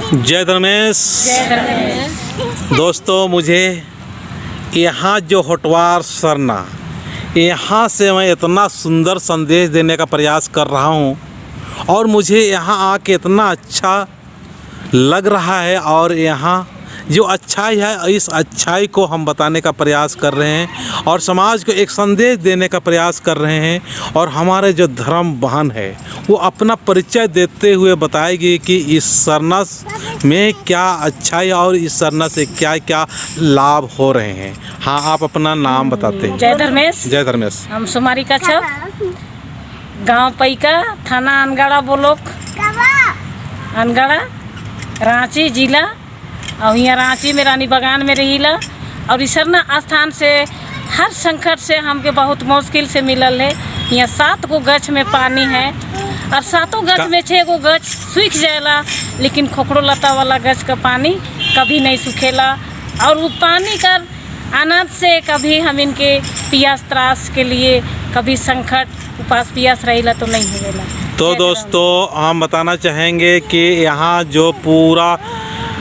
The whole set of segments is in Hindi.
जय धर्मेश। दोस्तों, मुझे यहाँ जो होटवार सरना, यहाँ से मैं इतना सुंदर संदेश देने का प्रयास कर रहा हूँ और मुझे यहाँ आके इतना अच्छा लग रहा है। और यहाँ जो अच्छाई है, इस अच्छाई को हम बताने का प्रयास कर रहे हैं और समाज को एक संदेश देने का प्रयास कर रहे हैं। और हमारे जो धर्म बहन है वो अपना परिचय देते हुए बताएगी कि इस सरना में क्या अच्छाई और इस सरना से क्या क्या लाभ हो रहे हैं। हाँ, आप अपना नाम बताते हैं। जय धर्मेश। जय धर्मेश। हम सुमारी का छप, गांव पैका, थाना अनगढ़ा, ब्लॉक अनगढ़ा, रांची जिला। और यहाँ रांची में रानी बागान में रहीला। और इस सरना स्थान से हर संकट से हमके बहुत मुश्किल से मिलल है। यहाँ 7 गो गछ में पानी है और 7 गछ में 6 गो गछ सूख जाएला, लेकिन खोखड़ो लता वाला गछ का पानी कभी नहीं सूखेला। और वो पानी का आनंद से कभी हम इनके पियास त्रास के लिए कभी संकट उपास पियास रहेला तो नहीं होवेला। तो दोस्तों, हम बताना चाहेंगे कि यहाँ जो पूरा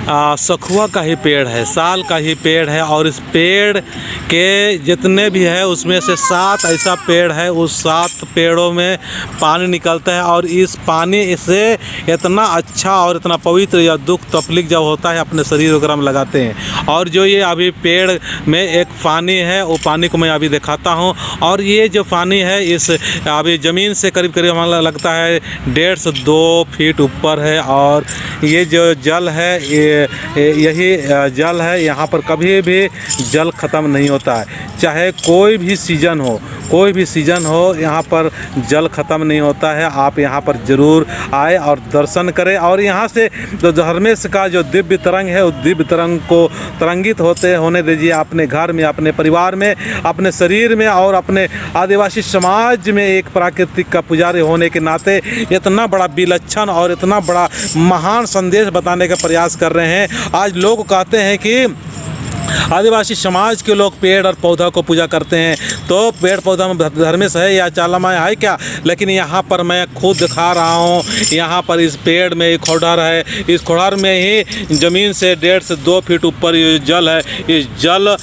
सखुआ का ही पेड़ है, साल का ही पेड़ है। और इस पेड़ के जितने भी है उसमें से 7 ऐसा पेड़ है, उस 7 पेड़ों में पानी निकलता है। और इस पानी से इतना अच्छा और इतना पवित्र या दुख तकलीफ जब होता है अपने शरीर वगैरह में लगाते हैं। और जो ये अभी पेड़ में एक पानी है, वो पानी को मैं अभी दिखाता हूँ। और ये जो पानी है इस अभी ज़मीन से करीब करीब हमारा लगता है 1.5 से 2 फीट ऊपर है। और ये जो जल है यही जल है। यहाँ पर कभी भी जल ख़त्म नहीं होता है, चाहे कोई भी सीज़न हो, यहाँ पर जल ख़त्म नहीं होता है। आप यहाँ पर ज़रूर आए और दर्शन करें। और यहाँ से जो धर्मेश का जो दिव्य तरंग है, उस दिव्य तरंग को तरंगित होने दीजिए अपने घर में, अपने परिवार में, अपने शरीर में। और अपने आदिवासी समाज में एक प्राकृतिक का पुजारी होने के नाते इतना बड़ा विलक्षण और इतना बड़ा महान संदेश बताने का प्रयास कर रहे हैं। आज लोग कहते हैं कि आदिवासी समाज के लोग पेड़ और पौधा को पूजा करते हैं, तो पेड़ पौधा में धर्मेश है या चालामाया है क्या? लेकिन यहाँ पर मैं खुद दिखा रहा हूँ। यहाँ पर इस पेड़ में एक खोड़र है, इस खोड़र में ही ज़मीन से 1.5 से 2 फीट ऊपर ये जल है। इस जल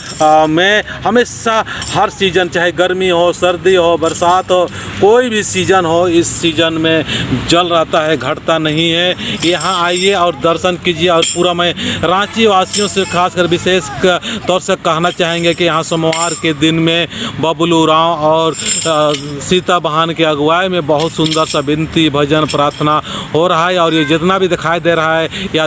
में हमेशा हर सीज़न, चाहे गर्मी हो, सर्दी हो, बरसात हो, कोई भी सीज़न हो, इस सीज़न में जल रहता है, घटता नहीं है। यहाँ आइए और दर्शन कीजिए। और पूरा मैं रांची वासियों से खासकर विशेष तौर से कहना चाहेंगे कि यहाँ सोमवार के दिन में बबलू राव और सीता बहन के अगुवाई में बहुत सुंदर सा विनती भजन प्रार्थना हो रहा है। और ये जितना भी दिखाई दे रहा है या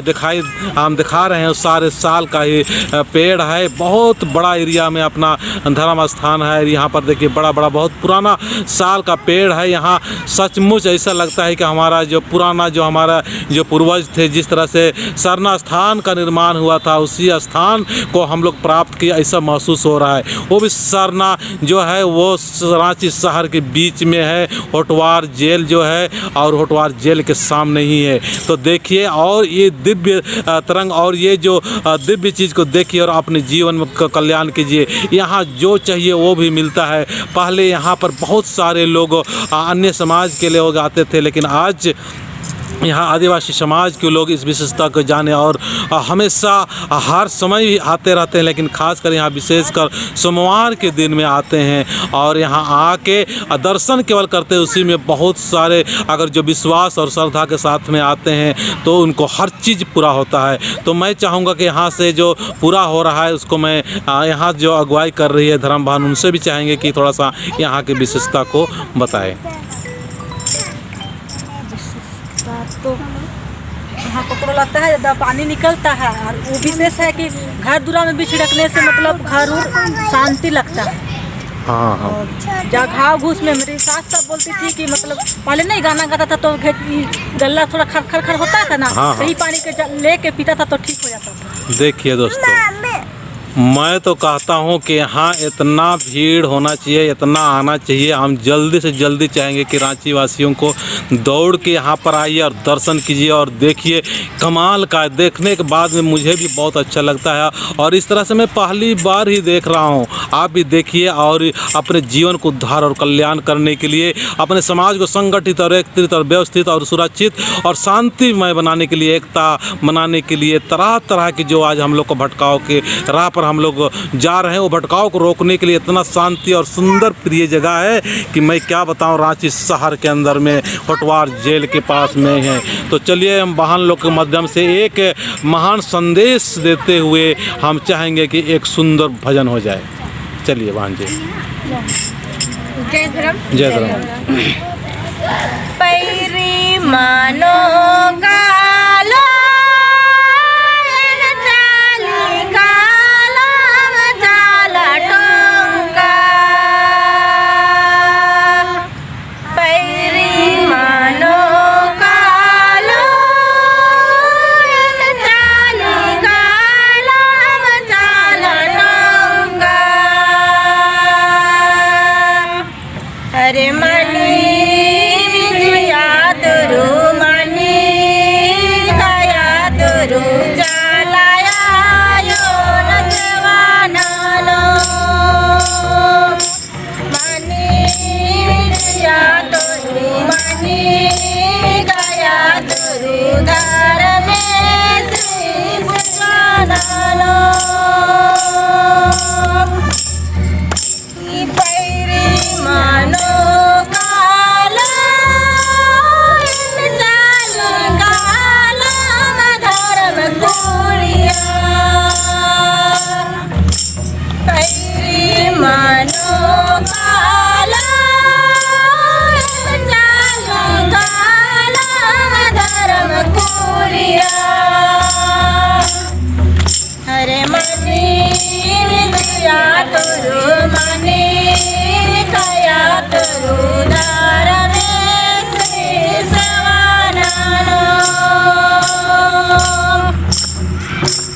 हम दिखा रहे हैं, सारे साल का ही पेड़ है। बहुत बड़ा एरिया में अपना धर्म स्थान है। यहाँ पर देखिए बड़ा बड़ा बहुत पुराना साल का पेड़ है। यहाँ सचमुच ऐसा लगता है कि हमारा जो पुराना हमारा जो पूर्वज थे, जिस तरह से सरना स्थान का निर्माण हुआ था, उसी स्थान को हम लोग प्राप्त किया, ऐसा महसूस हो रहा है। वो भी सरना जो है वो रांची शहर के बीच में है। होटवार जेल जो है और होटवार जेल के सामने ही है। तो देखिए और ये दिव्य तरंग और ये जो दिव्य चीज़ को देखिए और अपने जीवन में कल्याण कीजिए। यहाँ जो चाहिए वो भी मिलता है। पहले यहाँ पर बहुत सारे लोग अन्य समाज के लोग आते थे, लेकिन आज यहाँ आदिवासी समाज के लोग इस विशेषता को जाने और हमेशा हर समय ही आते रहते हैं, लेकिन खासकर यहाँ विशेषकर सोमवार के दिन में आते हैं। और यहाँ आके दर्शन केवल करते हैं, उसी में बहुत सारे अगर जो विश्वास और श्रद्धा के साथ में आते हैं तो उनको हर चीज़ पूरा होता है। तो मैं चाहूँगा कि यहाँ से जो पूरा हो रहा है उसको मैं यहाँ जो अगुवाई कर रही है धर्म बहन, उनसे भी चाहेंगे कि थोड़ा सा यहाँ की विशेषता को बताएं। तो यहाँ पकड़ लगता है, जब पानी निकलता है। और वो विशेष है कि घर दूरा में भी छिड़कने से मतलब घर शांति लगता है। हाँ। और जहाँ घाव घूस में मेरी सास सब बोलती थी कि मतलब पहले नहीं गाना गाता था तो गला थोड़ा खर होता था ना, हाँ। सही पानी के लेके पीता था तो ठीक हो जाता था। देखिए दोस्तों, मैं तो कहता हूँ कि यहाँ इतना भीड़ होना चाहिए, इतना आना चाहिए। हम जल्दी से जल्दी चाहेंगे कि रांची वासियों को दौड़ के यहाँ पर आइए और दर्शन कीजिए और देखिए कमाल का। देखने के बाद में मुझे भी बहुत अच्छा लगता है और इस तरह से मैं पहली बार ही देख रहा हूँ। आप भी देखिए और अपने जीवन को उद्धार और कल्याण करने के लिए, अपने समाज को संगठित और एकत्रित और व्यवस्थित और सुरक्षित और शांतिमय बनाने के लिए, एकता मनाने के लिए तरह तरह की जो आज हम लोग को भटकाव के राह पर हम लोग जा रहे हैं, वो भटकाव को रोकने के लिए इतना शांति और सुंदर प्रिय जगह है कि मैं क्या बताऊं। रांची शहर के अंदर में होटवार जेल के पास में है। तो चलिए हम वाहन लोग के माध्यम से एक महान संदेश देते हुए हम चाहेंगे कि एक सुंदर भजन हो जाए। चलिए वाहन जी। जय धर्म। जय धर्म। पैरी मानो कालो चाली कालो चाला टोंका। पैरी मानो कालो चाली कालो चाला टोंका। अरे मनी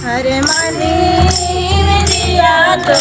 हरे मनी दिया तो